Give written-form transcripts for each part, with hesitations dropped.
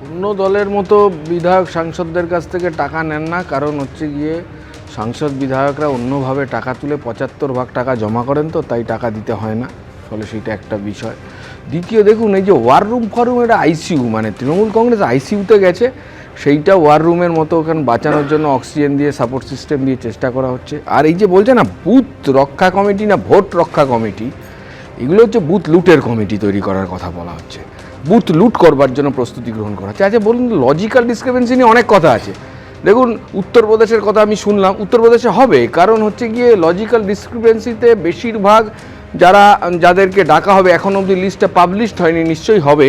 অন্য দলের মতো বিধায়ক সাংসদদের কাছ থেকে টাকা নেন না, কারণ হচ্ছে গিয়ে সাংসদ বিধায়করা অন্যভাবে টাকা তুলে 75% টাকা জমা করেন, তো তাই টাকা দিতে হয় না, ফলে সেইটা একটা বিষয়। দ্বিতীয়, দেখুন এই যে ওয়ার রুম ফরুম, এটা আইসিইউ, মানে তৃণমূল কংগ্রেস আইসিইউতে গেছে, সেইটা ওয়ার রুমের মতো ওখানে বাঁচানোর জন্য অক্সিজেন দিয়ে সাপোর্ট সিস্টেম দিয়ে চেষ্টা করা হচ্ছে। আর এই যে বলছে না বুথ রক্ষা কমিটি না ভোট রক্ষা কমিটি, এগুলো হচ্ছে বুথ লুটের কমিটি তৈরি করার কথা বলা হচ্ছে, বুথ লুট করবার জন্য প্রস্তুতি গ্রহণ করা হচ্ছে। আচ্ছা বলুন, লজিক্যাল ডিসক্রিপেন্সি নিয়ে অনেক কথা আছে। দেখুন উত্তরপ্রদেশের কথা আমি শুনলাম, উত্তরপ্রদেশে হবে, কারণ হচ্ছে গিয়ে লজিক্যাল ডিসক্রিপেন্সিতে বেশিরভাগ যাদেরকে ডাকা হবে, এখন অবধি লিস্টটা পাবলিশড হয়নি, নিশ্চয়ই হবে।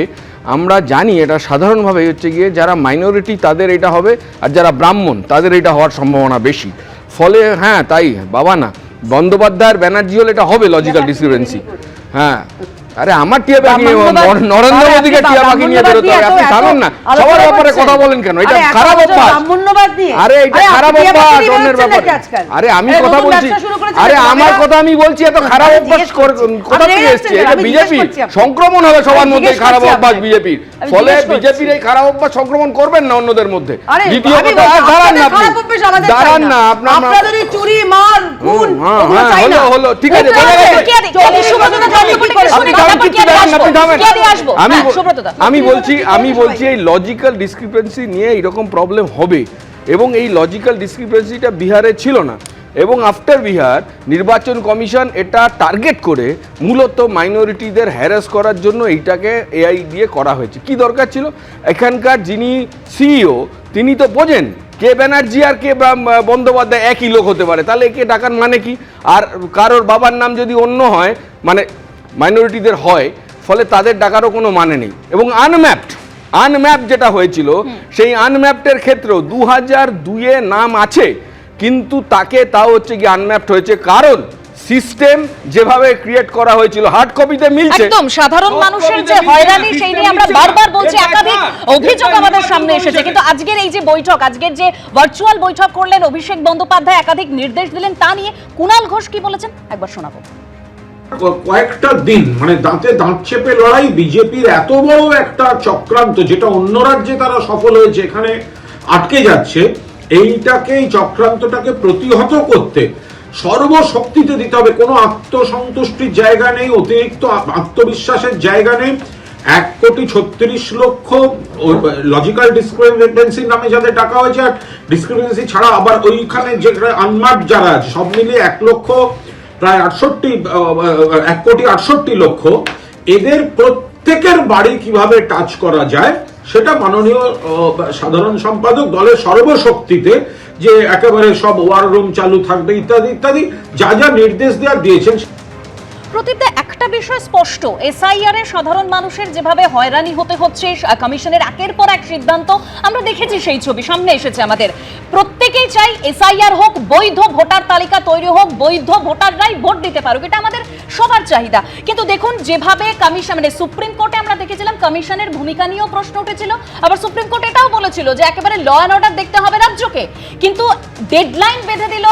আমরা জানি এটা সাধারণভাবে হচ্ছে গিয়ে যারা মাইনরিটি তাদের এটা হবে, আর যারা ব্রাহ্মণ তাদের এটা হওয়ার সম্ভাবনা বেশি। ফলে হ্যাঁ তাই বাবা না, বন্দ্যোপাধ্যায়ের ব্যানার্জি হলে এটা হবে লজিক্যাল ডিসক্রিপেন্সি। হ্যাঁ, আরে আমার টিয়া পাখি নরেন্দ্র মোদীকে টিয়া পাখি নিয়ে বেরোতে হবে, আপনি থামেন না, সবার ব্যাপারে কথা বলেন কেন? এটা খারাপ অভ্যাস। আরে এটা খারাপ অভ্যাস অন্যের ব্যাপারে। আরে আমি কথা বলছি, আরে আমার কথা আমি বলছি, এত খারাপ অভ্যাস কোথা থেকে এসছে? এটা বিজেপি সংক্রমণ হবে সবার মধ্যে, খারাপ অভ্যাস বিজেপির। ফলে বিজেপির এই খারাপ অভ্যাস সংক্রমণ করবেন না অন্যদের মধ্যে। দ্বিতীয় কথা, দাঁড়ান না আপনি, দাঁড়ান না, আপনাদের চুরি মার খুন হলো ঠিক আছে, আমি বলছি এই লজিক্যাল ডিসক্রিপেন্সি নিয়ে এরকম প্রবলেম হবে, এবং এই লজিক্যাল ডিসক্রিপেন্সিটা বিহারে ছিল না, এবং আফটার বিহার নির্বাচন কমিশন এটা টার্গেট করে মূলত মাইনরিটিদের হ্যারাস করার জন্য এইটাকে এআই দিয়ে করা হয়েছে। কি দরকার ছিল? এখানকার যিনি সিইও তিনি তো বোঝেন কে ব্যানার্জি আর কে বন্দ্যোপাধ্যায় একই লোক হতে পারে, তাহলে একে ডাকার মানে কি? আর কারোর বাবার নাম যদি অন্য হয়, মানে মাইনরিটিদের হয়, ফলে তাদের ডাকারও কোনো মানে নেই। এবং আনম্যাপড যেটা হয়েছিল, সেই আনম্যাপডের ক্ষেত্রেও 2002-এ নাম আছে, কিন্তু তাকে তাও হচ্ছে কি আনম্যাপড হয়েছে, কারণ সিস্টেম যেভাবে ক্রিয়েট করা হয়েছিল হার্ড কপিতে মিলছে। একদম সাধারণ মানুষের যে হয়রানি সেই নিয়ে আমরা বারবার বলছি, একাধিক অভিযোগ আমাদের সামনে এসেছে, কিন্তু আজকের এই যে বৈঠক, আজকের যে ভার্চুয়াল বৈঠক করলেন অভিষেক বন্দ্যোপাধ্যায়, একাধিক নির্দেশ দিলেন, তা নিয়ে কুণাল ঘোষ কি বলেছেন একবার শোনাবো। কয়েকটা দিন মানে দাঁতে দাঁত চেপে লড়াই, বিজেপির এত বড় একটা চক্রান্ত যেটা অন্য রাজ্যে তারা সফল হয়েছে, এখানে আটকে যাচ্ছে, এই চক্রান্তটাকে প্রতিহত করতে সর্বশক্তিতে দিতে হবে। কোনো আত্মসন্তুষ্টির জায়গা নেই, অতিরিক্ত আত্মবিশ্বাসের জায়গা নেই। 1,36,00,000 লজিক্যাল ডিসক্রিপেন্সি নামে যাদের টাকা হয়েছে, আর ডিসক্রিপেন্সি ছাড়া আবার ওইখানে যে আনমার্কড যারা আছে, সব মিলিয়ে 1,68,00,000, এদের প্রত্যেকের বাড়ি কিভাবে টাচ করা যায় সেটা মাননীয় সাধারণ সম্পাদক দলের সর্বশক্তিতে, যে একেবারে সব ওয়ার রুম চালু থাকবে ইত্যাদি ইত্যাদি যা যা নির্দেশ দিয়েছেন। প্রতিটা একটা বিষয় স্পষ্ট, এসআইআর এ সাধারণ মানুষের যেভাবে হয়রানি হতে হচ্ছে, কমিশনের একের পর এক সিদ্ধান্ত আমরা দেখেছি, সেই ছবি সামনে এসেছে আমাদের। প্রত্যেকেই চাই এসআইআর হোক, বৈধ ভোটার তালিকা তৈরি হোক, বৈধ ভোটাররাই ভোট দিতে পারুক, এটা আমাদের সবার চাহিদা। কিন্তু দেখুন যেভাবে কমিশন, মানে সুপ্রিম কোর্টে আমরা দেখেছিলাম কমিশনের ভূমিকা নিয়েও প্রশ্ন উঠেছিল, আবার সুপ্রিম কোর্ট এটাও বলেছিল যে একেবারে ল অ্যান্ড অর্ডার দেখতে হবে রাজ্যকে, কিন্তু ডেডলাইন বেঁধে দিল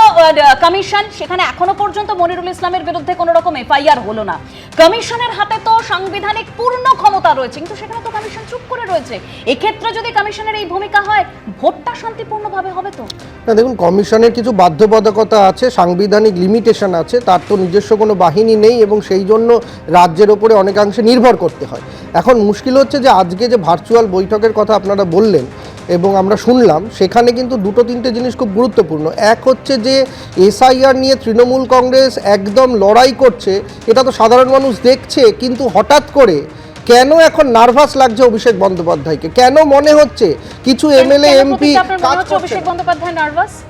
কমিশন, সেখানে এখনো পর্যন্ত মনিরুল ইসলামের বিরুদ্ধে কোনো রকম এফআইআর হলো না। কমিশনের হাতে তো সাংবিধানিক পূর্ণ ক্ষমতা রয়েছে, কিন্তু সেখানে তো কমিশন চুপ করে রয়েছে। এক্ষেত্রে যদি কমিশনের এই ভূমিকা হয়, ভোটটা শান্তিপূর্ণভাবে হবে তো? না দেখুন, কমিশনের কিছু বাধ্যবাধকতা আছে, সাংবিধানিক লিমিটেশন আছে, তার তো নিজস্ব কোনো বাহিনী নেই, এবং সেই জন্য রাজ্যের ওপরে অনেকাংশে নির্ভর করতে হয়। এখন মুশকিল হচ্ছে যে আজকে যে ভার্চুয়াল বৈঠকের কথা আপনারা বললেন এবং আমরা শুনলাম, সেখানে কিন্তু দুটো তিনটে জিনিস খুব গুরুত্বপূর্ণ। এক হচ্ছে যে এসআইআর নিয়ে তৃণমূল কংগ্রেস একদম লড়াই করছে, এটা তো সাধারণ মানুষ দেখছে, কিন্তু হঠাৎ করে কেন এখন নার্ভাস লাগছে অভিষেক বন্দ্যোপাধ্যায়কে? কেন মনে হচ্ছে কিছু এমএলএ এমপি কাজ করছেন?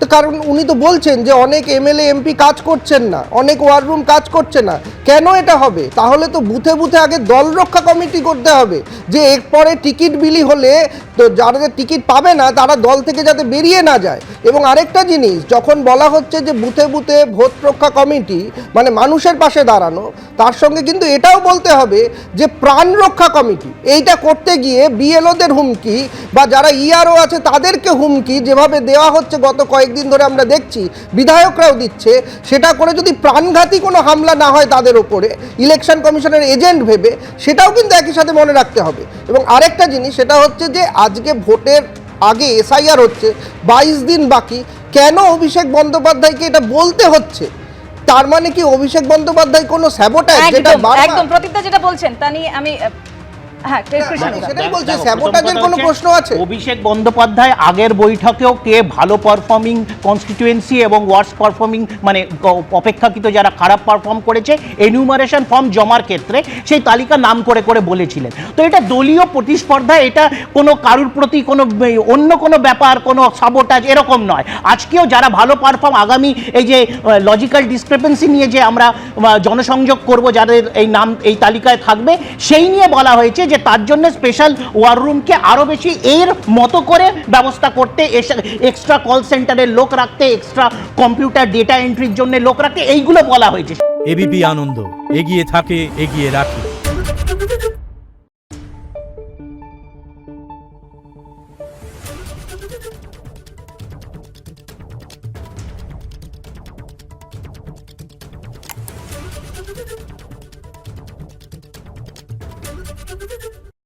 তো কারণ উনি তো বলছেন যে অনেক এমএলএ এমপি কাজ করছেন না, অনেক ওয়ার রুম কাজ করছে না। কেন এটা হবে? তাহলে তো বুথে বুথে আগে দল রক্ষা কমিটি করতে হবে, যে এরপরে টিকিট বিলি হলে তো যারা টিকিট পাবে না তারা দল থেকে যাতে বেরিয়ে না যায়। এবং আরেকটা জিনিস, যখন বলা হচ্ছে যে বুথে বুথে ভোট রক্ষা কমিটি, মানে মানুষের পাশে দাঁড়ানো, তার সঙ্গে কিন্তু এটাও বলতে হবে যে প্রাণ রক্ষা কমিটি এইটা করতে গিয়ে বিএলওদের হুমকি বা যারা ইআরও আছে তাদেরকে হুমকি যেভাবে দেওয়া হচ্ছে গত কয়েকদিন ধরে আমরা দেখছি, বিধায়করাও দিচ্ছে, সেটা করে যদি প্রাণঘাতী কোনো হামলা না হয় তাদের ওপরে ইলেকশন কমিশনের এজেন্ট ভেবে, সেটাও কিন্তু একই সাথে মনে রাখতে হবে। এবং আরেকটা জিনিস সেটা হচ্ছে যে আজকে ভোটের আগে এসআইআর হচ্ছে, 22 দিন বাকি, কেন অভিষেক বন্দ্যোপাধ্যায়কে এটা বলতে হচ্ছে? তার মানে কি অভিষেক বন্দ্যোপাধ্যায় কোনো স্যাবোটাজ, যেটা একদম প্রদীপদা যেটা বলছেন তা নিয়ে আমি হ্যাঁ কৃষ্ণ সেটাই বলছি, স্যাবোটাজের কোনো প্রশ্ন আছে? অভিষেক বন্দ্যোপাধ্যায় আগের বৈঠকেও কে ভালো পারফর্মিং কনস্টিটিউয়েন্সি এবং ওয়ার্স পারফর্মিং মানে অপেক্ষাকৃত যারা খারাপ পারফর্ম করেছে এনিউমারেশন ফর্ম জমার ক্ষেত্রে সেই তালিকা নাম করে করে বলেছিলেন। তো এটা দলীয় প্রতিস্পর্ধা, এটা কোনো কারুর প্রতি কোনো অন্য কোনো ব্যাপার, কোনো সাবোটাজ এরকম নয়। আজকেও যারা ভালো পারফর্ম, আগামী এই যে লজিক্যাল ডিসক্রিপেন্সি নিয়ে যে আমরা জনসংযোগ করব, যাদের এই নাম এই তালিকায় থাকবে, সেই নিয়ে বলা হয়েছে যে তার জন্য স্পেশাল ওয়ার রুমকে আরো বেশি এর মতো করে ব্যবস্থা করতে, এক্সট্রা কল সেন্টারের লোক রাখতে, এক্সট্রা কম্পিউটার ডেটা এন্ট্রির জন্য লোক রাখতে, এইগুলো বলা হয়েছে। এবিপি আনন্দ, এগিয়ে থাকে, এগিয়ে রাখে।